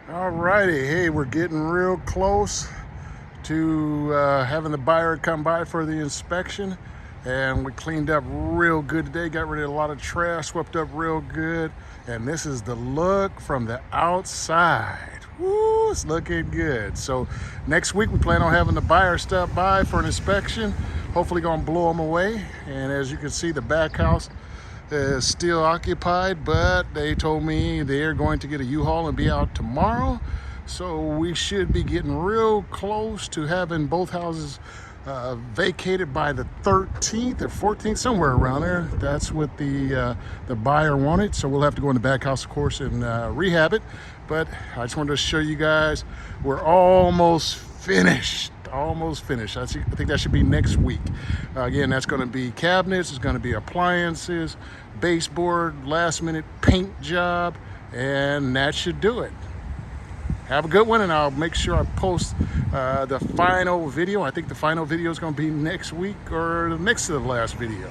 Alrighty, hey, we're getting real close to having the buyer come by for the inspection, and we cleaned up real good today. Got rid of a lot of trash, swept up real good, and this is the look from the outside. Woo, it's looking good. So next week we plan on having the buyer stop by for an inspection. Hopefully gonna blow them away. And as you can see, the back house is still occupied, but they told me they're going to get a U-Haul and be out tomorrow. So we should be getting real close to having both houses vacated by the 13th or 14th, somewhere around there. That's what the buyer wanted. So we'll have to go in the back house, of course, and rehab it. But I just wanted to show you guys we're almost finished. Almost finished. I think that should be next week. Again, that's going to be cabinets, it's going to be appliances, baseboard, last minute paint job, and that should do it. Have a good one, and I'll make sure I post the final video. I think the final video is going to be next week or next to the last video.